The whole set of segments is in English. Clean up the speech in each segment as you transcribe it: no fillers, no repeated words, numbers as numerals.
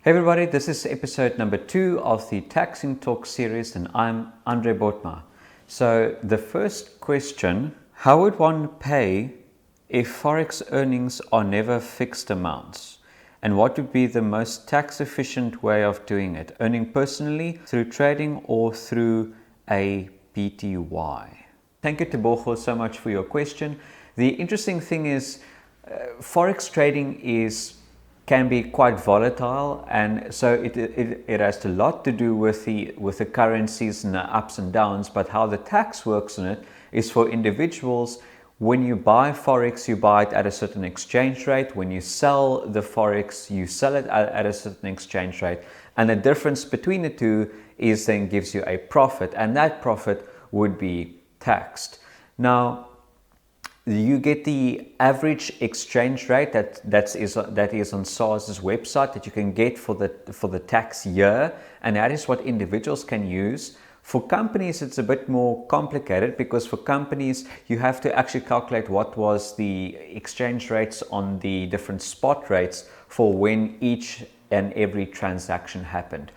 Hey everybody, this is episode number 2 of the Taxing Talk series and I'm Andre Botma. So the first question, how would one pay if Forex earnings are never fixed amounts? And what would be the most tax efficient way of doing it? Earning personally, through trading or through a PTY? Thank you Tebogo so much for your question. The interesting thing is Forex trading can be quite volatile, and so it has a lot to do with the currencies and the ups and downs. But how the tax works on it is for individuals. When you buy Forex, you buy it at a certain exchange rate. When you sell the Forex, you sell it at a certain exchange rate, and the difference between the two is then gives you a profit, and that profit would be taxed. Now you get the average exchange rate that is on SARS's website that you can get for the tax year, and that is what individuals can use. For companies, it's a bit more complicated because for companies you have to actually calculate what was the exchange rates on the different spot rates for when each and every transaction happened.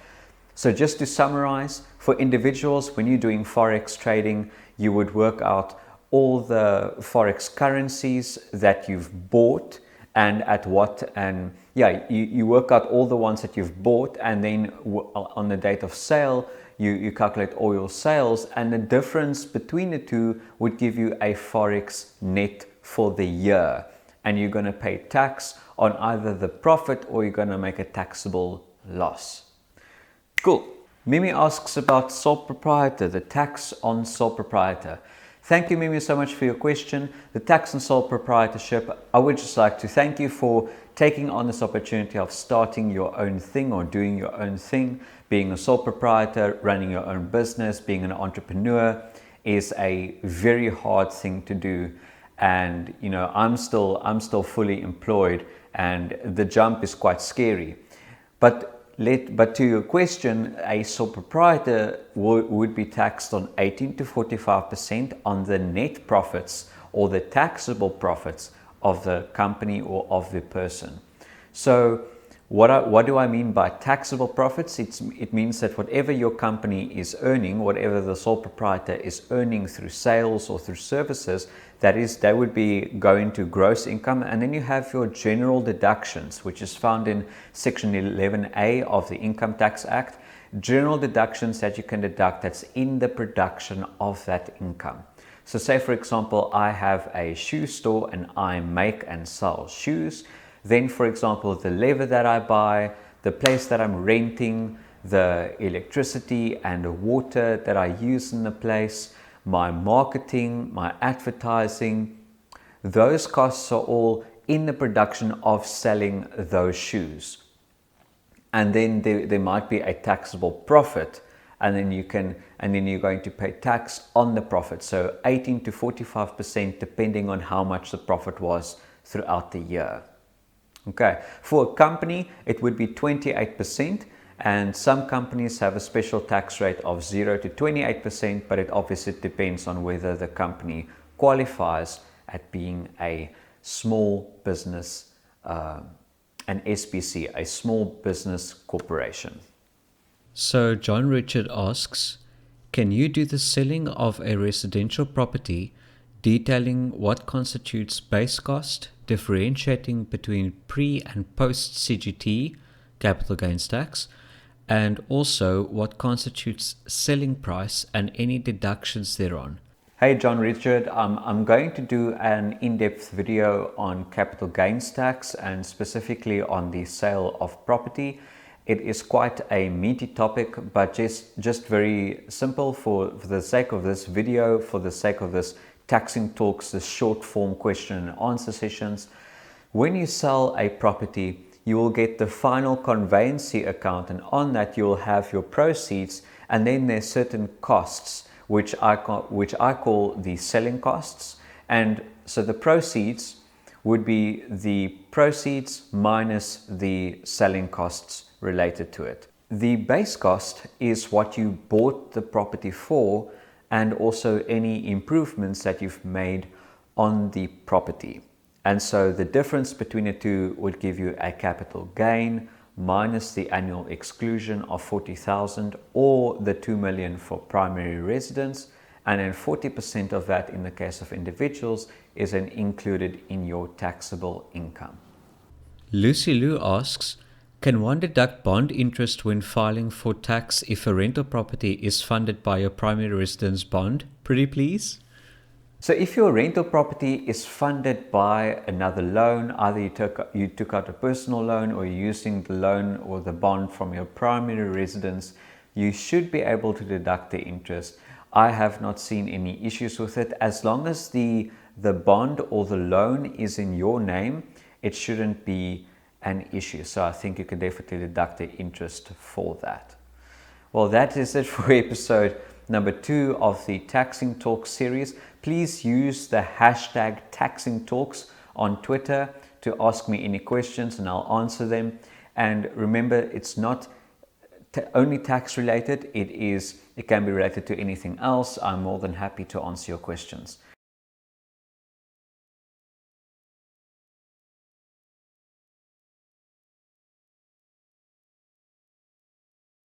So just to summarize, for individuals, when you're doing Forex trading, you would work out all the Forex currencies that you've bought and at what, and you work out all the ones that you've bought, and then on the date of sale you calculate all your sales, and the difference between the two would give you a Forex net for the year, and you're going to pay tax on either the profit or you're going to make a taxable loss. Cool. Mimi asks about Sole Proprietor, the tax on Sole Proprietor. Thank you, Mimi, so much for your question. The tax and sole proprietorship, I would just like to thank you for taking on this opportunity of starting your own thing or doing your own thing. Being a sole proprietor, running your own business, being an entrepreneur is a very hard thing to do. And you know, I'm still fully employed, and the jump is quite scary. But to your question, a sole proprietor would be taxed on 18 to 45% on the net profits or the taxable profits of the company or of the person. So what do I mean by taxable profits? It means that whatever your company is earning, whatever the sole proprietor is earning through sales or through services, they would be going to gross income. And then you have your general deductions, which is found in Section 11A of the Income Tax Act. General deductions that you can deduct that's in the production of that income. So say, for example, I have a shoe store and I make and sell shoes. Then, for example, the leather that I buy, the place that I'm renting, the electricity and the water that I use in the place, my marketing, my advertising, those costs are all in the production of selling those shoes. And then there might be a taxable profit, and then you're going to pay tax on the profit. So 18 to 45% depending on how much the profit was throughout the year. Okay, for a company, it would be 28%, and some companies have a special tax rate of 0 to 28%, but it obviously depends on whether the company qualifies at being a small business, an SPC, a small business corporation. So John Richard asks, can you do the selling of a residential property, detailing what constitutes base cost, differentiating between pre and post CGT, capital gains tax, and also what constitutes selling price and any deductions thereon? Hey John Richard, I'm going to do an in-depth video on capital gains tax and specifically on the sale of property. It is quite a meaty topic, but just very simple for the sake of this video, for the sake of this Taxing Talks, the short form question and answer sessions. When you sell a property, you will get the final conveyancing account, and on that you will have your proceeds, and then there's certain costs which I call the selling costs. And so the proceeds would be the proceeds minus the selling costs related to it. The base cost is what you bought the property for, and also any improvements that you've made on the property. And so the difference between the two would give you a capital gain minus the annual exclusion of 40,000 or the 2 million for primary residence, and then 40% of that in the case of individuals is then included in your taxable income. Lucy Lou asks, can one deduct bond interest when filing for tax if a rental property is funded by a primary residence bond? Pretty please? So if your rental property is funded by another loan, either you took out a personal loan or you're using the loan or the bond from your primary residence, you should be able to deduct the interest. I have not seen any issues with it. As long as the bond or the loan is in your name, it shouldn't be an issue. So I think you can definitely deduct the interest for that. Well, that is it for episode number 2 of the Taxing Talks series. Please use the hashtag Taxing Talks on Twitter to ask me any questions and I'll answer them. And remember, it's not only tax related, it can be related to anything else. I'm more than happy to answer your questions.